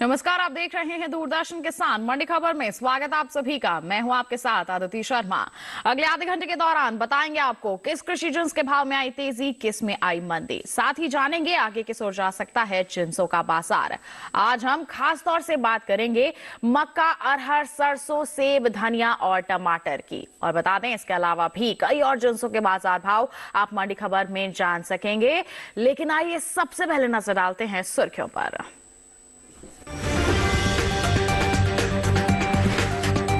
नमस्कार, आप देख रहे हैं दूरदर्शन किसान मंडी खबर में। स्वागत आप सभी का। मैं हूं आपके साथ आदिति शर्मा। अगले आधे घंटे के दौरान बताएंगे आपको किस कृषि जिन्स के भाव में आई तेजी, किस में आई मंदी। साथ ही जानेंगे आगे किस ओर जा सकता है जिन्सों का बाजार। आज हम खास तौर से बात करेंगे मक्का, अरहर, सरसों, सेब, धनिया और टमाटर की। और बता दें, इसके अलावा भी कई और जिन्सों के बाजार भाव आप मंडी खबर में जान सकेंगे। लेकिन आइए सबसे पहले नजर डालते हैं सुर्खियों पर।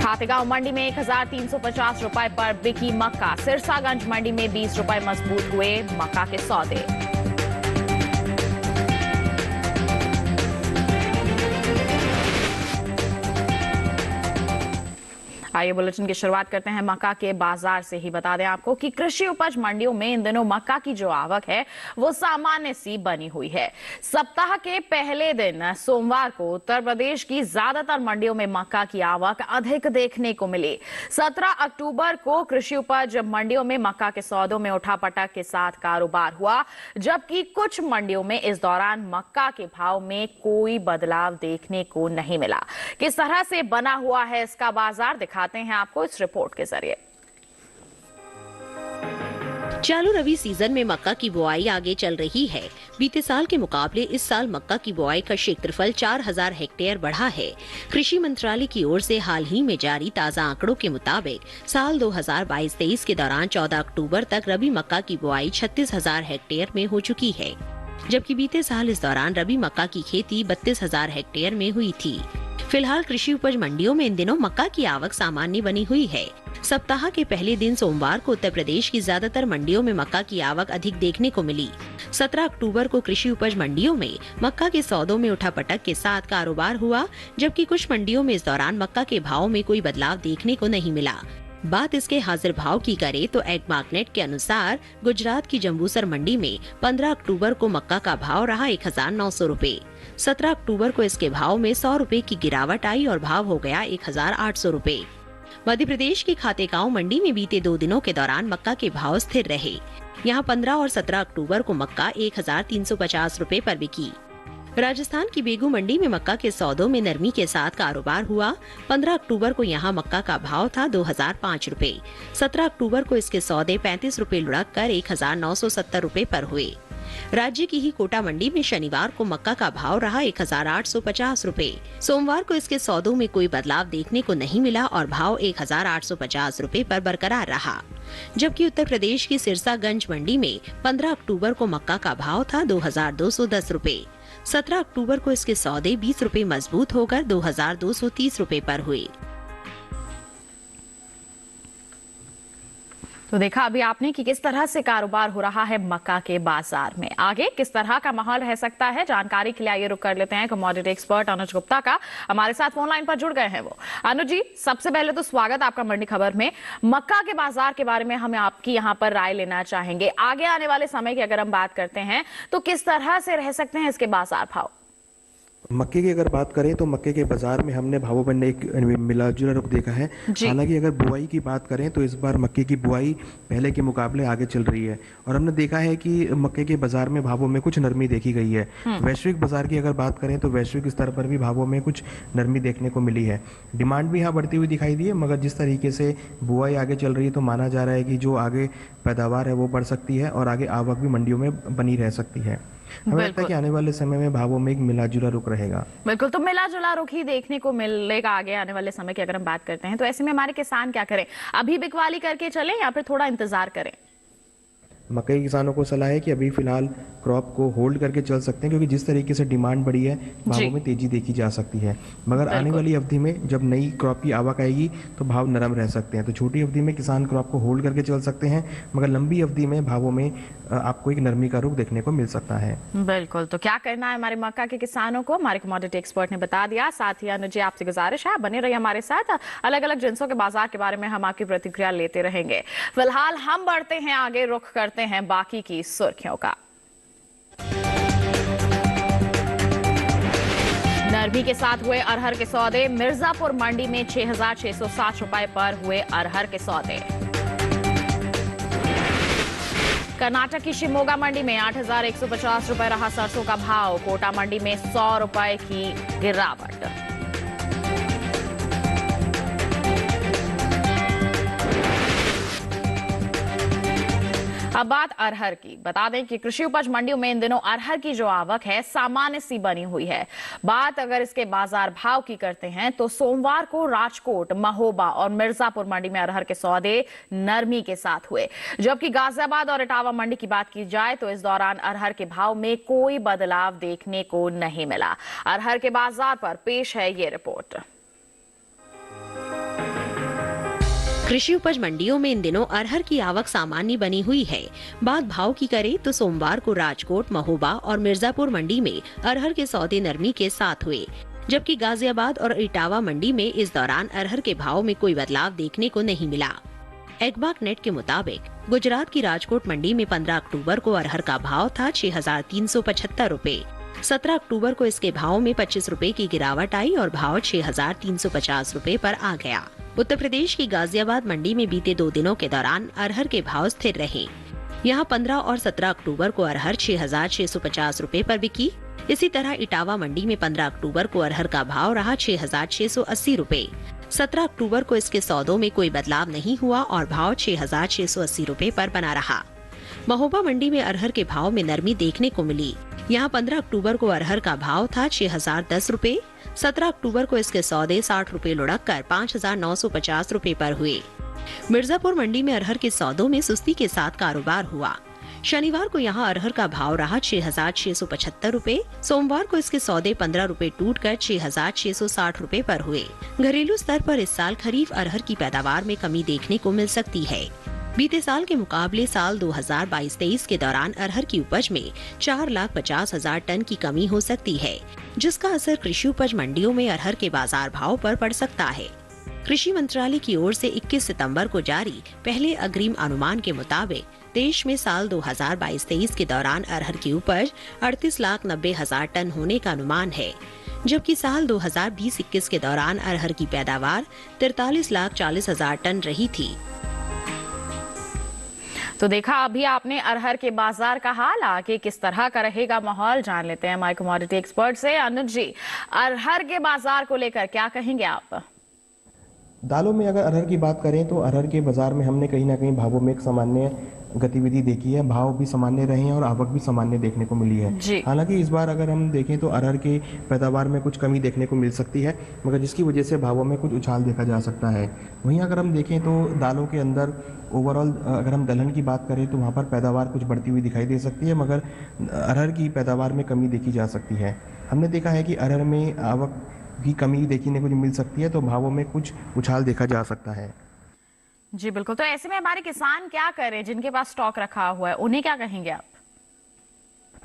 खातेगांव मंडी में 1350 रुपए पर बिकी मक्का। सिरसागंज मंडी में 20 रुपए मजबूत हुए मक्का के सौदे। आइए बुलेटिन की शुरुआत करते हैं मक्का के बाजार से ही। बता दें आपको कि कृषि उपज मंडियों में इन दिनों मक्का की जो आवक है वो सामान्य सी बनी हुई है। सप्ताह के पहले दिन सोमवार को उत्तर प्रदेश की ज्यादातर मंडियों में मक्का की आवक अधिक देखने को मिली। 17 अक्टूबर को कृषि उपज मंडियों में मक्का के सौदों में उठापटक के साथ कारोबार हुआ, जबकि कुछ मंडियों में इस दौरान मक्का के भाव में कोई बदलाव देखने को नहीं मिला। किस तरह से बना हुआ है इसका बाजार दिखाते हैं आपको इस रिपोर्ट के जरिए। चालू रबी सीजन में मक्का की बुआई आगे चल रही है। बीते साल के मुकाबले इस साल मक्का की बुआई का क्षेत्रफल 4000 हेक्टेयर बढ़ा है। कृषि मंत्रालय की ओर से हाल ही में जारी ताज़ा आंकड़ों के मुताबिक साल 2022-23 के दौरान 14 अक्टूबर तक रबी मक्का की बुआई 36,000 हेक्टेयर में हो चुकी है, जबकि बीते साल इस दौरान रबी मक्का की खेती 32,000 हेक्टेयर में हुई थी। फिलहाल कृषि उपज मंडियों में इन दिनों मक्का की आवक सामान्य बनी हुई है। सप्ताह के पहले दिन सोमवार को उत्तर प्रदेश की ज्यादातर मंडियों में मक्का की आवक अधिक देखने को मिली। 17 अक्टूबर को कृषि उपज मंडियों में मक्का के सौदों में उठापटक के साथ कारोबार हुआ, जबकि कुछ मंडियों में इस दौरान मक्का के भाव में कोई बदलाव देखने को नहीं मिला। बात इसके हाजिर भाव की करें तो एग मार्केट के अनुसार गुजरात की जम्बूसर मंडी में 15 अक्टूबर को मक्का का भाव रहा 1900 रुपए। 17 अक्टूबर को इसके भाव में 100 रुपए की गिरावट आई और भाव हो गया 1800 रुपए। मध्य प्रदेश की खातेगांव मंडी में बीते 2 दिनों के दौरान मक्का के भाव स्थिर रहे। यहाँ 15 और 17 अक्टूबर को मक्का 1350 रुपए पर बिकी। राजस्थान की बेगू मंडी में मक्का के सौदों में नरमी के साथ कारोबार हुआ। 15 अक्टूबर को यहाँ मक्का का भाव था 2005 रुपए। 17 अक्टूबर को इसके सौदे 35 रुपए लुढ़क कर 1970 रुपए पर हुए। राज्य की ही कोटा मंडी में शनिवार को मक्का का भाव रहा 1850 रुपए। सोमवार को इसके सौदों में कोई बदलाव देखने को नहीं मिला और भाव 1850 रुपए पर बरकरार रहा, जबकि उत्तर प्रदेश की सिरसागंज मंडी में 15 अक्टूबर को मक्का का भाव था 2210 रुपए। 17 अक्टूबर को इसके सौदे 20 रुपए मजबूत होकर 2230 रुपए पर हुए। तो देखा अभी आपने कि किस तरह से कारोबार हो रहा है मक्का के बाजार में। आगे किस तरह का माहौल रह सकता है, जानकारी के लिए आइए रुक कर लेते हैं कमोडिटी एक्सपर्ट अनुज गुप्ता का। हमारे साथ फोन लाइन पर जुड़ गए हैं वो। अनुज जी, सबसे पहले तो स्वागत आपका मंडी खबर में। मक्का के बाजार के बारे में हम आपकी यहाँ पर राय लेना चाहेंगे। आगे आने वाले समय की अगर हम बात करते हैं तो किस तरह से रह सकते हैं इसके बाजार भाव? मक्के की अगर बात करें तो मक्के के बाजार में हमने भावों में एक मिला जुला रुख देखा है। हालांकि अगर बुआई की बात करें तो इस बार मक्के की बुआई पहले के मुकाबले आगे चल रही है और हमने देखा है कि मक्के के बाजार में भावों में कुछ नरमी देखी गई है। वैश्विक बाजार की अगर बात करें तो वैश्विक स्तर पर भी भावों में कुछ नरमी देखने को मिली है। डिमांड भी यहाँ बढ़ती हुई दिखाई दी है, मगर जिस तरीके से बुआई आगे चल रही है तो माना जा रहा है कि जो आगे पैदावार है वो बढ़ सकती है और आगे आवक भी मंडियों में बनी रह सकती है। हमें लगता है कि आने वाले समय में भावों में एक मिला जुला रुख रहेगा। बिल्कुल, तो मिला जुला रुख ही देखने को मिलेगा आगे आने वाले समय की अगर हम बात करते हैं तो ऐसे में हमारे किसान क्या करें? अभी बिकवाली करके चलें या फिर थोड़ा इंतजार करें? मकई के किसानों को सलाह है कि अभी फिलहाल क्रॉप को होल्ड करके चल सकते हैं, क्योंकि जिस तरीके से डिमांड बढ़ी है भावों में तेजी देखी जा सकती है। मगर आने वाली अवधि में जब नई क्रॉप की आवक आएगी तो भाव नरम रह सकते हैं। तो छोटी अवधि में किसान क्रॉप को होल्ड करके चल सकते हैं, मगर लंबी अवधि में भावों में आपको एक नरमी का रुख देखने को मिल सकता है। बिल्कुल, तो क्या करना है हमारे मक्का के किसानों को, हमारे कमोडिटी एक्सपर्ट ने बता दिया। साथ ही अनुज जी, आपसे गुजारिश है बने रहिए हमारे साथ। अलग अलग जिन्सों के बाजार के बारे में हम आपकी प्रतिक्रिया लेते रहेंगे। फिलहाल हम बढ़ते हैं आगे, रुख करते हैं बाकी की सुर्खियों का। नरमी के साथ हुए अरहर के सौदे। मिर्जापुर मंडी में 6660 रुपए पर हुए अरहर के सौदे। कर्नाटक की शिमोगा मंडी में 8,150 रुपए रहा सरसों का भाव। कोटा मंडी में 100 रुपए की गिरावट। अब बात अरहर की। बता दें कि कृषि उपज मंडियों में इन दिनों अरहर की जो आवक है सामान्य सी बनी हुई है। बात अगर इसके बाजार भाव की करते हैं तो सोमवार को राजकोट, महोबा और मिर्जापुर मंडी में अरहर के सौदे नरमी के साथ हुए, जबकि गाजियाबाद और इटावा मंडी की बात की जाए तो इस दौरान अरहर के भाव में कोई बदलाव देखने को नहीं मिला। अरहर के बाजार पर पेश है ये रिपोर्ट। कृषि उपज मंडियों में इन दिनों अरहर की आवक सामान्य बनी हुई है। बात भाव की करें तो सोमवार को राजकोट, महोबा और मिर्जापुर मंडी में अरहर के सौदे नरमी के साथ हुए, जबकि गाजियाबाद और इटावा मंडी में इस दौरान अरहर के भाव में कोई बदलाव देखने को नहीं मिला। एगबाक नेट के मुताबिक गुजरात की राजकोट मंडी में 15 अक्टूबर को अरहर का भाव था 6,375 रुपए। 17 अक्टूबर को इसके भाव में 25 रुपए की गिरावट आई और भाव 6,350 रुपए पर आ गया। उत्तर प्रदेश की गाजियाबाद मंडी में बीते 2 दिनों के दौरान अरहर के भाव स्थिर रहे। यहाँ 15 और 17 अक्टूबर को अरहर 6,650 रुपए पर बिकी। इसी तरह इटावा मंडी में 15 अक्टूबर को अरहर का भाव रहा 6,680 रुपए। 17 अक्टूबर को इसके सौदों में कोई बदलाव नहीं हुआ और भाव 6,680 रुपए पर बना रहा। महोबा मंडी में अरहर के भाव में नरमी देखने को मिली। यहाँ 15 अक्टूबर को अरहर का भाव था 6,010 रुपए। 17 अक्टूबर को इसके सौदे 60 रुपए लुढ़क कर 5,950 रुपए पर हुए। मिर्जापुर मंडी में अरहर के सौदों में सुस्ती के साथ कारोबार हुआ। शनिवार को यहाँ अरहर का भाव रहा 6,675 रुपए। सोमवार को इसके सौदे 15 रुपए टूट कर 6,660 रुपए पर हुए। घरेलू स्तर पर इस साल खरीफ अरहर की पैदावार में कमी देखने को मिल सकती है। बीते साल के मुकाबले साल 2022-23 के दौरान अरहर की उपज में 4,50,000 टन की कमी हो सकती है, जिसका असर कृषि उपज मंडियों में अरहर के बाजार भाव पर पड़ सकता है। कृषि मंत्रालय की ओर से 21 सितंबर को जारी पहले अग्रिम अनुमान के मुताबिक देश में साल 2022-23 के दौरान अरहर की उपज 38,90,000 टन होने का अनुमान है, जबकि साल 2020-21 के दौरान अरहर की पैदावार 43,40,000 टन रही थी। तो देखा अभी आपने अरहर के बाजार का हाल। आगे किस तरह का रहेगा माहौल जान लेते हैं हमारे कमोडिटी एक्सपर्ट से। अनुज जी, अरहर के बाजार को लेकर क्या कहेंगे आप? दालों में अगर अरहर की बात करें तो अरहर के बाजार में हमने कहीं ना कहीं भावों में एक सामान्य गतिविधि देखी है। भाव भी सामान्य रहे हैं और आवक भी सामान्य देखने को मिली है। हालांकि इस बार अगर हम देखें तो अरहर की पैदावार में कुछ कमी देखने को मिल सकती है, मगर जिसकी वजह से भावों में कुछ उछाल देखा जा सकता है। वहीं अगर हम देखें तो दालों के अंदर ओवरऑल अगर हम दलहन की बात करें तो वहाँ पर पैदावार कुछ बढ़ती हुई दिखाई दे सकती है, मगर अरहर की पैदावार में कमी देखी जा सकती है। हमने देखा है कि अरहर में आवक की कमी देखने को मिल सकती है, तो भावों में कुछ उछाल देखा जा सकता है। जी बिल्कुल। तो ऐसे में हमारे किसान क्या करें जिनके पास स्टॉक रखा हुआ है, उन्हें क्या कहेंगे आप?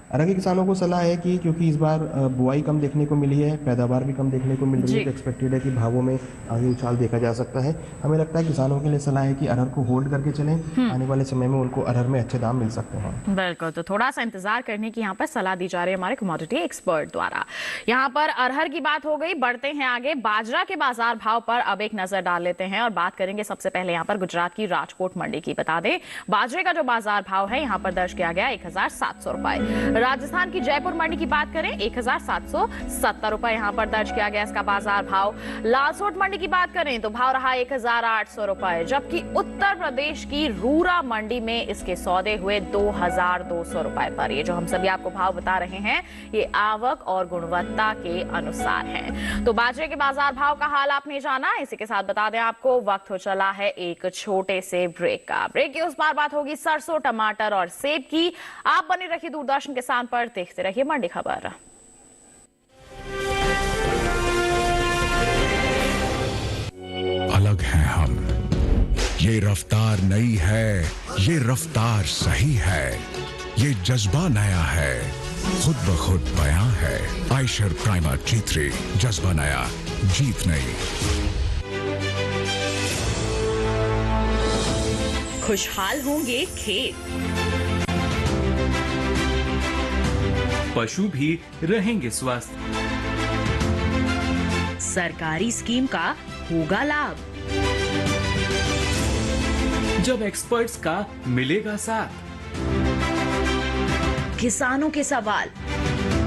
अरहर के किसानों को सलाह है कि क्योंकि इस बार बुआई कम देखने को मिली है, पैदावार भी कम देखने को मिल रही है, तो एक्सपेक्टेड है कि भावों में आगे उछाल देखा जा सकता है। हमें लगता है किसानों के लिए सलाह है कि अरहर को होल्ड करके चलें। आने वाले समय में उनको अरहर में अच्छे दाम मिल सकते हैं। बिल्कुल। तो थोड़ा सा इंतजार करने की यहाँ पर सलाह दी जा रही है हमारे कमोडिटी एक्सपर्ट द्वारा। यहाँ पर अरहर की बात हो गई, बढ़ते हैं आगे। बाजरा के बाजार भाव पर अब एक नजर डाल लेते हैं और बात करेंगे सबसे पहले यहाँ पर गुजरात की राजकोट मंडी की। बता दें बाजरे का जो बाजार भाव है यहाँ पर दर्ज किया गया 1,700 रुपए। राजस्थान की जयपुर मंडी की बात करें 1,770 रुपए यहाँ पर दर्ज किया गया इसका बाजार भाव। लालसोट मंडी की बात करें तो भाव रहा 1,800 रुपए, जबकि उत्तर प्रदेश की रूरा मंडी में इसके सौदे हुए 2,200 रुपए पर। ये जो हम सभी आपको भाव बता रहे हैं ये आवक और गुणवत्ता के अनुसार है। तो बाजरे के बाजार भाव का हाल आपने जाना। इसी के साथ बता दें आपको वक्त हो चला है एक छोटे से ब्रेक का। ब्रेक की उस बार बात होगी सरसों, टमाटर और सेब की। आप बने रखिए दूरदर्शन किसान पर, देखते रहिए मंडी खबर। अलग हैं हम, ये रफ्तार नई है, ये रफ्तार सही है, ये जज्बा नया है, खुद ब खुद बयां है। आयशर प्राइमर G3, जज्बा नया, जीत नई। खुशहाल होंगे खेत, पशु भी रहेंगे स्वस्थ, सरकारी स्कीम का होगा लाभ, जब एक्सपर्ट्स का मिलेगा साथ। किसानों के सवाल,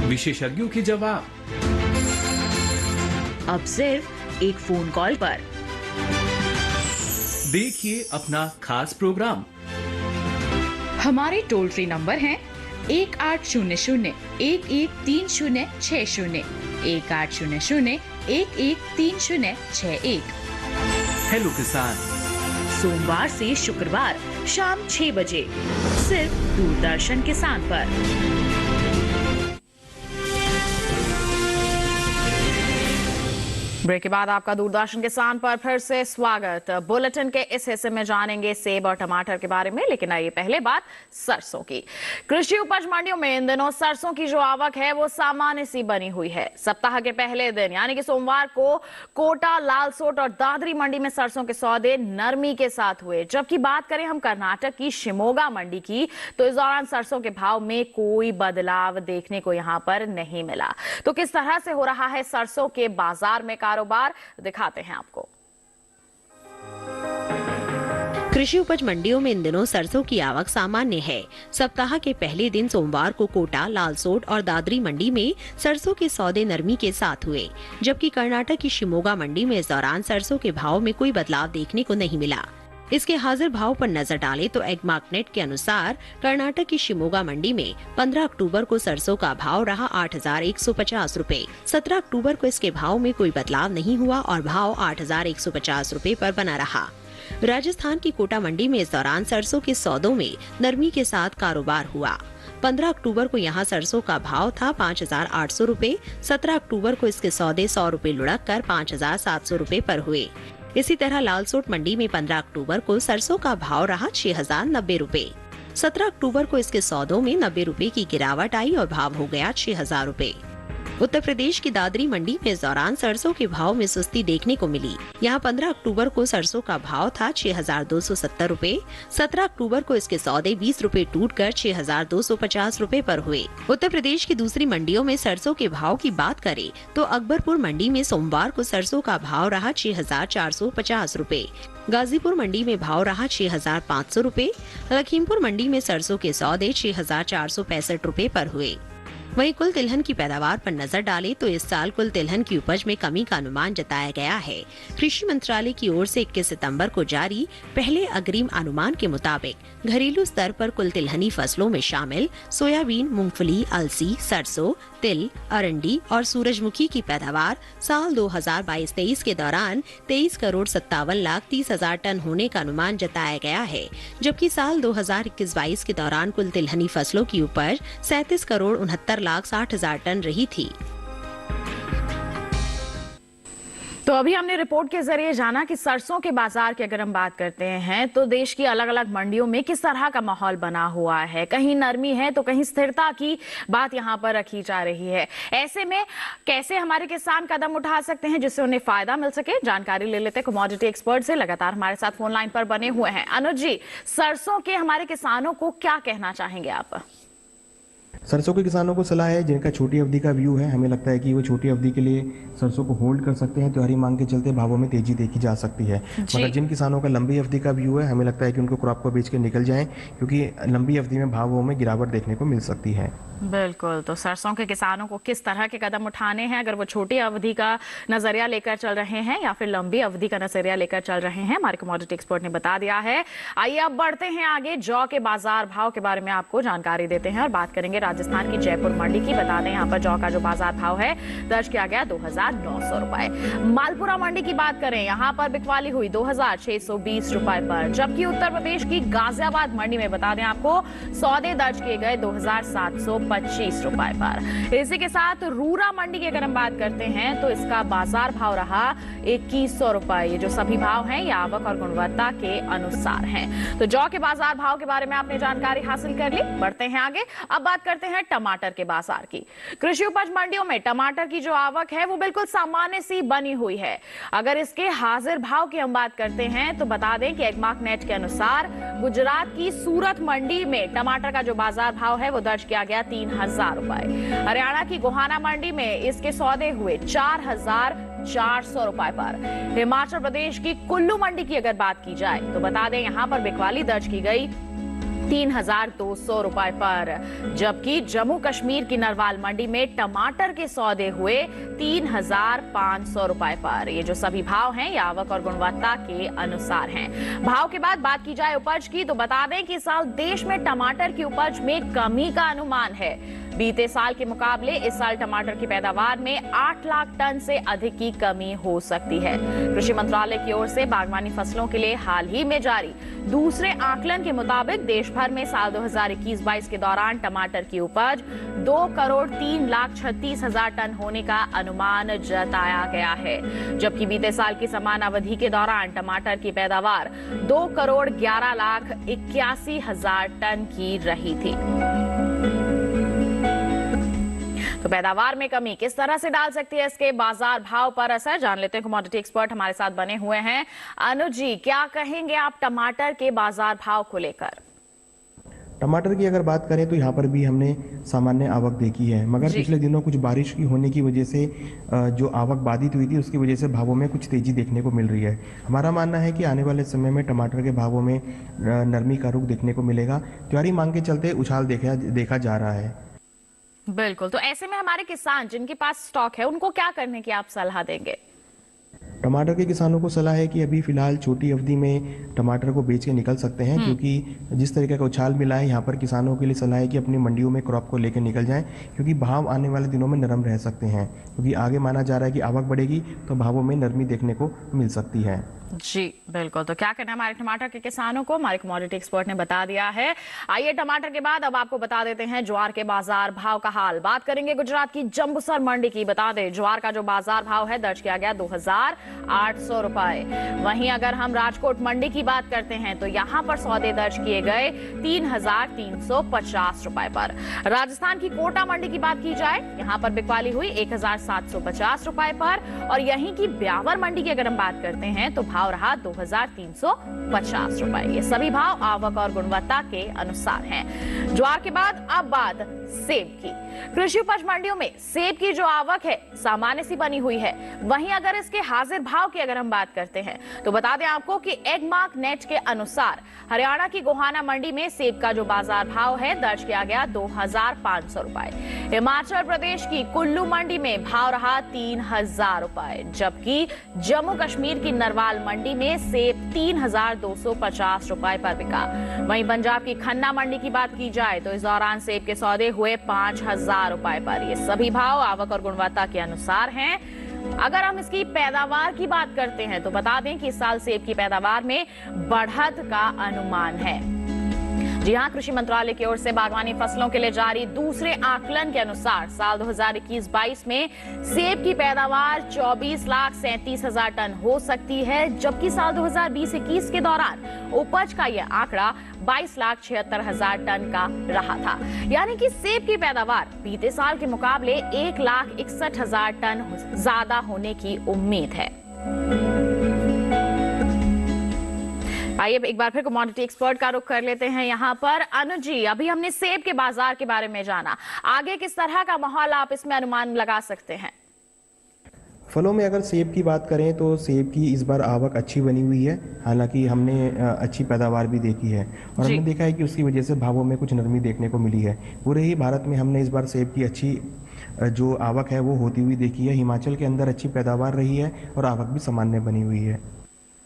विशेषज्ञों के जवाब, अब सिर्फ एक फोन कॉल पर। देखिए अपना खास प्रोग्राम। हमारे टोल फ्री नंबर हैं 1800-113060, 1800-113061। हेलो किसान, सोमवार से शुक्रवार शाम 6 बजे सिर्फ दूरदर्शन किसान पर। ब्रेक के बाद आपका दूरदर्शन किसान पर फिर से स्वागत। बुलेटिन के इस हिस्से में जानेंगे सेब और टमाटर के बारे में, लेकिन आइए पहले बात सरसों की। कृषि उपज मंडियों में इन दिनों सरसों की जो आवक है वो सामान्य सी बनी हुई है। सप्ताह के पहले दिन यानी कि सोमवार को कोटा, लालसोट और दादरी मंडी में सरसों के सौदे नरमी के साथ हुए। जबकि बात करें हम कर्नाटक की शिमोगा मंडी की, तो इस दौरान सरसों के भाव में कोई बदलाव देखने को यहां पर नहीं मिला। तो किस तरह से हो रहा है सरसों के बाजार में कारोबार, दिखाते हैं आपको। कृषि उपज मंडियों में इन दिनों सरसों की आवक सामान्य है। सप्ताह के पहले दिन सोमवार को कोटा, लालसोट और दादरी मंडी में सरसों के सौदे नरमी के साथ हुए, जबकि कर्नाटक की शिमोगा मंडी में इस दौरान सरसों के भाव में कोई बदलाव देखने को नहीं मिला। इसके हाजिर भाव पर नजर डालें तो एग्मार्कनेट के अनुसार कर्नाटक की शिमोगा मंडी में 15 अक्टूबर को सरसों का भाव रहा 8,150 रुपए। 17 अक्टूबर को इसके भाव में कोई बदलाव नहीं हुआ और भाव 8,150 रुपए पर बना रहा। राजस्थान की कोटा मंडी में इस दौरान सरसों के सौदों में नरमी के साथ कारोबार हुआ। 15 अक्टूबर को यहां सरसों का भाव था 5,800 रुपए। 17 अक्टूबर को इसके सौदे 100 रुपए लुढ़क कर 5,700 रुपए पर हुए। इसी तरह लालसोट मंडी में 15 अक्टूबर को सरसों का भाव रहा 6,090 रुपए। 17 अक्टूबर को इसके सौदों में 90 रुपए की गिरावट आई और भाव हो गया 6,000 रुपए। उत्तर प्रदेश की दादरी मंडी में इस दौरान सरसों के भाव में सुस्ती देखने को मिली। यहाँ 15 अक्टूबर को सरसों का भाव था 6,270 रुपए। 17 अक्टूबर को इसके सौदे 20 रुपए टूटकर 6,250 रुपए पर हुए। उत्तर प्रदेश की दूसरी मंडियों में सरसों के भाव की बात करें तो अकबरपुर मंडी में सोमवार को सरसों का भाव रहा 6,450 रुपए। गाजीपुर मंडी में भाव रहा 6,500 रुपए। लखीमपुर मंडी में सरसों के सौदे 6,465 रुपए पर हुए। वहीं कुल तिलहन की पैदावार पर नजर डालें तो इस साल कुल तिलहन की उपज में कमी का अनुमान जताया गया है। कृषि मंत्रालय की ओर से 21 सितंबर को जारी पहले अग्रिम अनुमान के मुताबिक घरेलू स्तर पर कुल तिलहनी फसलों में शामिल सोयाबीन, मूंगफली, अलसी, सरसों, तिल, अरंडी और सूरजमुखी की पैदावार साल 2022-23 के दौरान 23,57,30,000 टन होने का अनुमान जताया गया है, जबकि साल 2021-22 के दौरान कुल तिलहनी फसलों की उपज 37,69,60,000 टन रही थी। तो अभी हमने रिपोर्ट के जरिए जाना कि सरसों के बाजार की अगर हम बात करते हैं तो देश की अलग अलग मंडियों में किस तरह का माहौल बना हुआ है। कहीं नरमी है तो कहीं स्थिरता की बात यहां पर रखी जा रही है। ऐसे में कैसे हमारे किसान कदम उठा सकते हैं जिससे उन्हें फायदा मिल सके, जानकारी ले लेते कमोडिटी एक्सपर्ट से। लगातार हमारे साथ फोन लाइन पर बने हुए हैं अनुज जी। सरसों के हमारे किसानों को क्या कहना चाहेंगे आप? सरसों के किसानों को सलाह है जिनका छोटी अवधि का व्यू है, हमें लगता है कि वो छोटी अवधि के लिए सरसों को होल्ड कर सकते हैं। त्योहारी मांग के चलते भावों में तेजी देखी जा सकती है। मगर जिन किसानों का लंबी अवधि का व्यू है, हमें लगता है कि उनको क्रॉप को बेच के निकल जाएं, क्योंकि लंबी अवधि में भावों में गिरावट देखने को मिल सकती है। बिल्कुल। तो सरसों के किसानों को किस तरह के कदम उठाने हैं, अगर वो छोटी अवधि का नजरिया लेकर चल रहे हैं या फिर लंबी अवधि का नजरिया लेकर चल रहे हैं, हमारे कमोडिटी एक्सपर्ट ने बता दिया है। आइए अब बढ़ते हैं आगे। जौ के बाजार भाव के बारे में आपको जानकारी देते हैं और बात करेंगे राजस्थान की जयपुर मंडी की। बता दें यहाँ पर जौ का जो बाजार भाव है दर्ज किया गया 2,900 रुपए। मालपुरा मंडी की बात करें, यहाँ पर बिकवाली हुई 2,620 रुपए पर, जबकि उत्तर प्रदेश की गाजियाबाद मंडी में बता दें आपको सौदे दर्ज किए गए 2,725 रुपए पर। इसी के साथ रूरा मंडी की अगर हम बात करते हैं तो इसका बाजार भाव रहा 2,100 रुपए। ये जो सभी भाव हैं ये आवक और गुणवत्ता के अनुसार हैं। तो जौ के बाजार भाव के बारे में आपने जानकारी हासिल कर ली। बढ़ते हैं आगे, अब बात करते हैं टमाटर के बाजार की। कृषि उपज मंडियों में टमाटर की जो आवक है वो बिल्कुल सामान्य सी बनी हुई है। अगर इसके हाजिर भाव की हम बात करते हैं तो बता दें कि एग्मार्कनेट के अनुसार गुजरात की सूरत मंडी में टमाटर का जो बाजार भाव है वो दर्ज किया गया 3,000 रुपए। हरियाणा की गोहाना मंडी में इसके सौदे हुए 4,400 रुपए पर। हिमाचल प्रदेश की कुल्लू मंडी की अगर बात की जाए तो बता दें यहां पर बिकवाली दर्ज की गई 3,200 रुपए पर, जबकि जम्मू कश्मीर की नरवाल मंडी में टमाटर के सौदे हुए 3,500 रुपए पर। ये जो सभी भाव हैं ये आवक और गुणवत्ता के अनुसार हैं। भाव के बाद बात की जाए उपज की तो बता दें कि इस साल देश में टमाटर की उपज में कमी का अनुमान है। बीते साल के मुकाबले इस साल टमाटर की पैदावार में 8 लाख टन से अधिक की कमी हो सकती है। कृषि मंत्रालय की ओर से बागवानी फसलों के लिए हाल ही में जारी दूसरे आकलन के मुताबिक देश भर में साल 2021-22 के दौरान टमाटर की उपज 2,03,36,000 टन होने का अनुमान जताया गया है, जबकि बीते साल की समान अवधि के दौरान टमाटर की पैदावार 2,11,81,000 टन की रही थी। तो पैदावार में कमी किस तरह से डाल सकती है इसके बाजार भाव पर असर, जान लेते हैं। कमोडिटी एक्सपर्ट हमारे साथ बने हुए हैं। अनुज जी, क्या कहेंगे आप टमाटर के बाजार भाव को लेकर? टमाटर की अगर बात करें तो यहाँ पर भी हमने सामान्य आवक देखी है, मगर पिछले दिनों कुछ बारिश की होने की वजह से जो आवक बाधित हुई थी उसकी वजह से भावों में कुछ तेजी देखने को मिल रही है। हमारा मानना है कि आने वाले समय में टमाटर के भावों में नरमी का रुख देखने को मिलेगा। त्योहारी मांग के चलते उछाल देखा जा रहा है। बिल्कुल, तो ऐसे में हमारे किसान जिनके पास स्टॉक है उनको क्या करने की आप सलाह देंगे? टमाटर के किसानों को सलाह है कि अभी फिलहाल छोटी अवधि में टमाटर को बेच के निकल सकते हैं, क्योंकि जिस तरीके का उछाल मिला है यहाँ पर किसानों के लिए सलाह है कि अपनी मंडियों में क्रॉप को लेकर निकल जाएं, क्योंकि भाव आने वाले दिनों में नरम रह सकते हैं, क्योंकि आगे माना जा रहा है कि आवक बढ़ेगी तो भावों में नरमी देखने को मिल सकती है। जी बिल्कुल, तो क्या करना है हमारे टमाटर के किसानों को, हमारे कमोडिटी एक्सपर्ट ने बता दिया है। आइए टमाटर के बाद अब आपको बता देते हैं ज्वार के बाजार भाव का हाल। बात करेंगे गुजरात की जंबूसर मंडी की। बता दें ज्वार का जो बाजार भाव है दर्ज किया गया 2,800 रुपए। वहीं अगर हम राजकोट मंडी की बात करते हैं तो यहाँ पर सौदे दर्ज किए गए 3,350 रुपए पर। राजस्थान की कोटा मंडी की बात की जाए, यहाँ पर बिकवाली हुई 1,750 रुपए पर, और यहीं की ब्यावर मंडी की अगर हम बात करते हैं तो भाव रहा 2,350 रुपए। ये सभी भाव आवक और गुणवत्ता के अनुसार हैं। ज्वार के बाद अब बात सेब की। कृषि उपज मंडियों में सेब की जो आवक है सामान्य सी बनी हुई है। वहीं अगर इसके हाजिर भाव की अगर हम बात करते हैं तो बता दें आपको कि एगमार्क नेट के अनुसार हरियाणा की गोहाना मंडी में सेब का जो बाजार भाव है दर्ज किया गया 2,500 रुपए। हिमाचल प्रदेश की कुल्लू मंडी में भाव रहा 3,000 रुपए, जबकि जम्मू कश्मीर की नरवाल मंडी में सेब 3,250 रुपए पर बिका। वहीं पंजाब की खन्ना मंडी की बात की जाए तो इस दौरान सेब के सौदे हुए 5,000 रुपए पर। ये सभी भाव आवक और गुणवत्ता के अनुसार हैं। अगर हम इसकी पैदावार की बात करते हैं तो बता दें कि इस साल सेब की पैदावार में बढ़त का अनुमान है। जी हां, कृषि मंत्रालय की ओर से बागवानी फसलों के लिए जारी दूसरे आकलन के अनुसार साल 2021-22 में सेब की पैदावार 24,37,000 टन हो सकती है, जबकि साल 2020-21 के दौरान उपज का यह आंकड़ा 22,76,000 टन का रहा था। यानी कि सेब की पैदावार बीते साल के मुकाबले 1,61,000 टन ज्यादा होने की उम्मीद है। आइए एक बार फिर कमोडिटी एक्सपर्ट का रुख कर लेते हैं यहाँ पर। अनुज जी, अभी हमने सेब के बाजार के बारे में जाना, आगे किस तरह का माहौल आप इसमें अनुमान लगा सकते हैं? फलों में अगर सेब की बात करें तो सेब की इस बार आवक अच्छी बनी हुई है, हालांकि हमने अच्छी पैदावार भी देखी है और हमने देखा है कि उसकी वजह से भावों में कुछ नरमी देखने को मिली है। पूरे ही भारत में हमने इस बार सेब की अच्छी जो आवक है वो होती हुई देखी है। हिमाचल के अंदर अच्छी पैदावार रही है और आवक भी सामान्य बनी हुई है।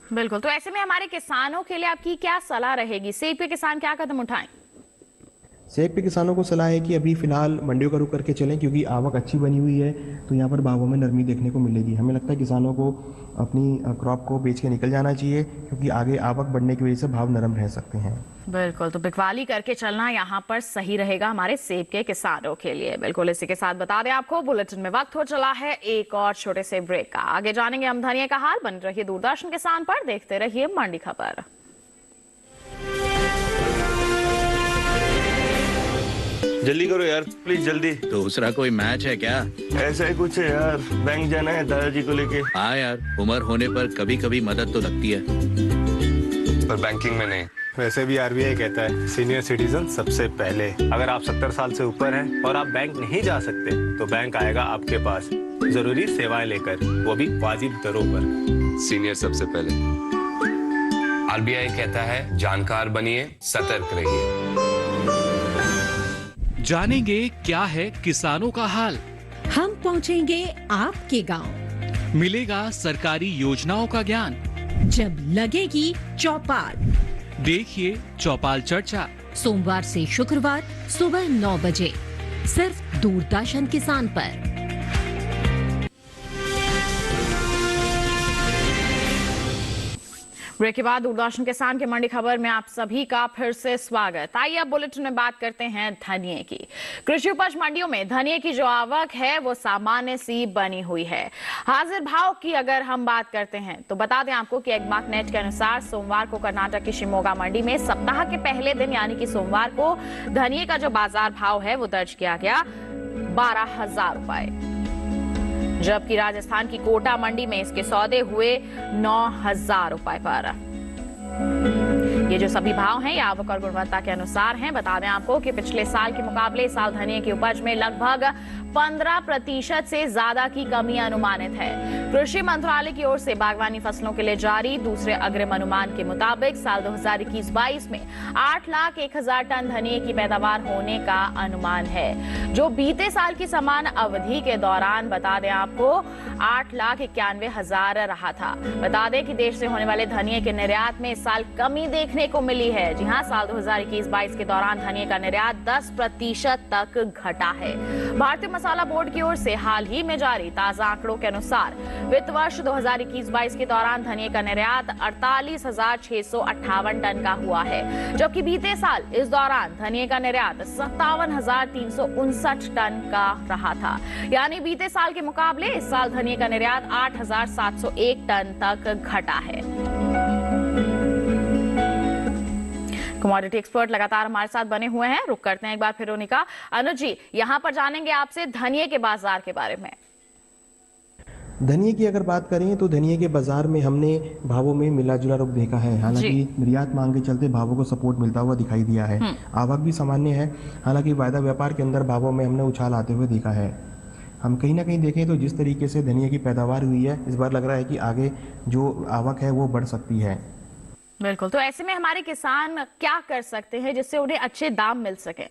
बिल्कुल, तो ऐसे में हमारे किसानों के लिए आपकी क्या सलाह रहेगी? सेब के किसान क्या कदम उठाएं? सेब के किसानों को सलाह है कि अभी फिलहाल मंडियों का रुख करके चलें, क्योंकि आवक अच्छी बनी हुई है तो यहाँ पर भावों में नरमी देखने को मिलेगी। हमें लगता है किसानों को अपनी क्रॉप को बेच के निकल जाना चाहिए, क्योंकि आगे आवक बढ़ने की वजह से भाव नरम रह सकते हैं। बिल्कुल, तो बिकवाली करके चलना यहाँ पर सही रहेगा हमारे सेब के किसानों के लिए। बिल्कुल, इसी के साथ बता दें आपको बुलेटिन में वक्त हो चला है एक और छोटे से ब्रेक का। आगे जानेंगे हम धनिया का हाल। बने रहिए दूरदर्शन किसान पर, देखते रहिए मंडी खबर। जल्दी करो यार, प्लीज जल्दी। दूसरा कोई मैच है क्या? ऐसा ही कुछ है यार, बैंक जाना है दादाजी को लेके। हाँ यार, उम्र होने पर कभी कभी मदद तो लगती है, पर बैंकिंग में नहीं। वैसे भी आरबीआई कहता है सीनियर सिटीजन सबसे पहले। अगर आप 70 साल से ऊपर हैं और आप बैंक नहीं जा सकते तो बैंक आएगा आपके पास जरूरी सेवाएं लेकर, वो भी वाजिब दरों पर। सीनियर सबसे पहले। आरबीआई कहता है जानकार बनिए, सतर्क रहिए। जानेंगे क्या है किसानों का हाल। हम पहुंचेंगे आपके गांव। मिलेगा सरकारी योजनाओं का ज्ञान। जब लगेगी चौपाल, देखिए चौपाल चर्चा सोमवार से शुक्रवार सुबह 9 बजे सिर्फ दूरदर्शन किसान पर। ब्रेक के बाद दूरदर्शन किसान के मंडी खबर में आप सभी का फिर से स्वागत। आइए अब बुलेटिन में बात करते हैं धनिये की। कृषि उपज मंडियों में धनिये की जो आवक है वो सामान्य सी बनी हुई है। हाजिर भाव की अगर हम बात करते हैं तो बता दें आपको कि एग्मार्क नेट के अनुसार सोमवार को कर्नाटक की शिमोगा मंडी में सप्ताह के पहले दिन यानी कि सोमवार को धनिये का जो बाजार भाव है वो दर्ज किया गया 12,000 रुपए, जबकि राजस्थान की कोटा मंडी में इसके सौदे हुए 9,000 रुपए पर। ये जो सभी भाव हैं ये आवक और गुणवत्ता के अनुसार हैं। बता दें आपको कि पिछले साल के मुकाबले इस साल धनिये की उपज में लगभग 15% से ज्यादा की कमी अनुमानित है। कृषि मंत्रालय की ओर से बागवानी फसलों के लिए जारी दूसरे अग्रिम अनुमान के मुताबिक साल 2021-22 में 8,01,000 टन धनिये की पैदावार होने का अनुमान है, जो बीते साल की समान अवधि के दौरान बता दें आपको 8,91,000 रहा था। बता दें कि देश से होने वाले धनिये के निर्यात में इस साल कमी देखने को मिली है। जी हां, साल 2021-22 के दौरान धनिये का निर्यात 10% तक घटा है। भारतीय मसाला बोर्ड की ओर से हाल ही में जारी ताजा आंकड़ों के अनुसार वित्त वर्ष 2021-22 के दौरान धनिये का निर्यात 48,658 टन का हुआ है, जबकि बीते साल इस दौरान धनिये का निर्यात 57,359 टन का रहा था। यानी बीते साल के मुकाबले इस साल धनिये का निर्यात 8,701 टन तक घटा है। कमोडिटी एक्सपर्ट लगातार हमारे साथ बने हुए हैं। रुक करते हैं एक बार फिर उन्हीं का। अनुज जी, यहाँ पर जानेंगे आपसे धनिये के बाजार के बारे में। धनिये की अगर बात करें तो धनिये के बाजार में हमने भावों में मिला जुला रुख देखा है। हालांकि निर्यात मांग के चलते भावों को सपोर्ट मिलता हुआ दिखाई दिया है। आवक भी सामान्य है। हालांकि वायदा व्यापार के अंदर भावों में हमने उछाल आते हुए देखा है। हम कहीं ना कहीं देखें तो जिस तरीके से धनिये की पैदावार हुई है, इस बार लग रहा है कि आगे जो आवक है वो बढ़ सकती है। बिल्कुल, तो ऐसे में हमारे किसान क्या कर सकते हैं जिससे उन्हें अच्छे दाम मिल सके?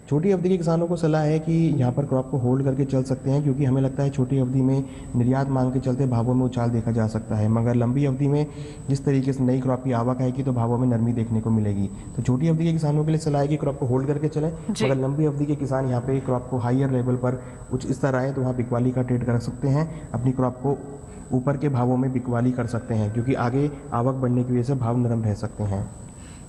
छोटी अवधि के किसानों को सलाह है कि यहाँ पर क्रॉप को होल्ड करके चल सकते हैं, क्योंकि हमें लगता है छोटी अवधि में निर्यात मांग के चलते भावों में उछाल देखा जा सकता है, मगर लंबी अवधि में जिस तरीके से नई क्रॉप की आवक आएगी तो भावों में नरमी देखने को मिलेगी। तो छोटी अवधि के किसानों के लिए सलाह है कि क्रॉप को होल्ड करके चलें, मगर लंबी अवधि के किसान यहाँ पे क्रॉप को हायर लेवल पर कुछ इस तरह आए तो वहाँ बिकवाली का ट्रेड कर सकते हैं, अपनी क्रॉप को ऊपर के भावों में बिकवाली कर सकते हैं, क्योंकि आगे आवक बढ़ने की वजह से भाव नरम रह सकते हैं।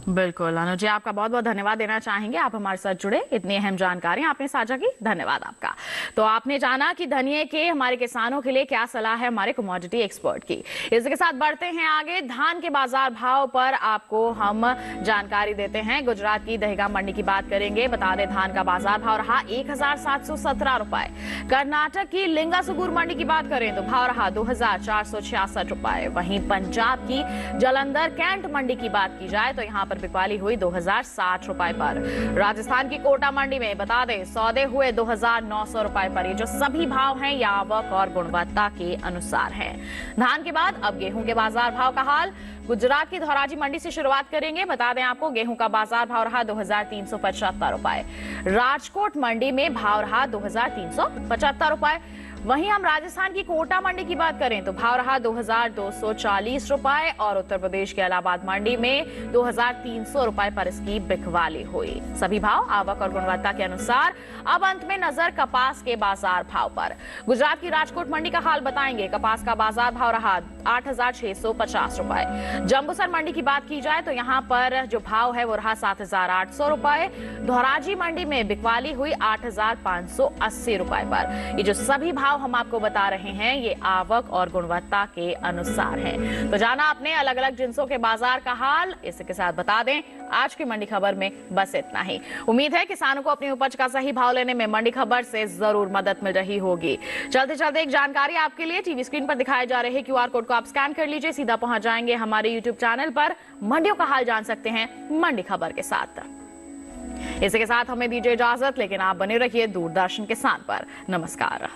बिल्कुल अनुज जी, आपका बहुत बहुत धन्यवाद देना चाहेंगे। आप हमारे साथ जुड़े, इतनी अहम जानकारी आपने साझा की, धन्यवाद आपका। तो आपने जाना कि धनिये के हमारे किसानों के लिए क्या सलाह है हमारे कमोडिटी एक्सपर्ट की। इसके साथ बढ़ते हैं आगे। धान के बाजार भाव पर आपको हम जानकारी देते हैं। गुजरात की दहेगाम मंडी की बात करेंगे। बता दें धान का बाजार भाव रहा 1,717 रुपए। कर्नाटक की लिंगासुगुर मंडी की बात करें तो भाव रहा 2,466 रुपए। वहीं पंजाब की जलंधर कैंट मंडी की बात की जाए तो यहाँ बिकवाली हुई 2,060 रुपए पर। राजस्थान की कोटा मंडी में बता दें सौदे हुए 2,900 रुपए पर। ये जो सभी भाव हैं ये आवक और गुणवत्ता के अनुसार हैं। धान के बाद अब गेहूं के बाजार भाव का हाल। गुजरात की धोराजी मंडी से शुरुआत करेंगे। बता दें आपको गेहूं का बाजार भाव रहा 2,375 रुपए। राजकोट मंडी में भाव रहा 2,375 रुपए। वहीं हम राजस्थान की कोटा मंडी की बात करें तो भाव रहा 2,240 रुपए और उत्तर प्रदेश के इलाहाबाद मंडी में 2,300 रुपए पर इसकी बिकवाली हुई। सभी भाव आवक और गुणवत्ता के अनुसार। अब अंत में नजर कपास के बाजार भाव पर। गुजरात की राजकोट मंडी का हाल बताएंगे। कपास का बाजार भाव रहा 8,650 रुपए। जम्बूसर मंडी की बात की जाए तो यहाँ पर जो भाव है वो रहा 7,800 रुपए। धोराजी मंडी में बिकवाली हुई 8,580 रुपए पर। ये जो सभी भाव हम आपको बता रहे हैं ये आवक और गुणवत्ता के अनुसार है। तो जाना आपने अलग अलग जिंसों के बाजार का हाल। इसके साथ बता दें आज की मंडी खबर में बस इतना ही। उम्मीद है किसानों को अपनी उपज का सही भाव लेने में मंडी खबर से जरूर मदद मिल रही होगी। चलते चलते एक जानकारी आपके लिए। टीवी स्क्रीन पर दिखाए जा रहे QR कोड को आप स्कैन कर लीजिए, सीधा पहुंच जाएंगे हमारे YouTube चैनल पर। मंडियों का हाल जान सकते हैं मंडी खबर के साथ। इसी के साथ हमें दीजिए इजाजत, लेकिन आप बने रहिए दूरदर्शन किसान पर। नमस्कार।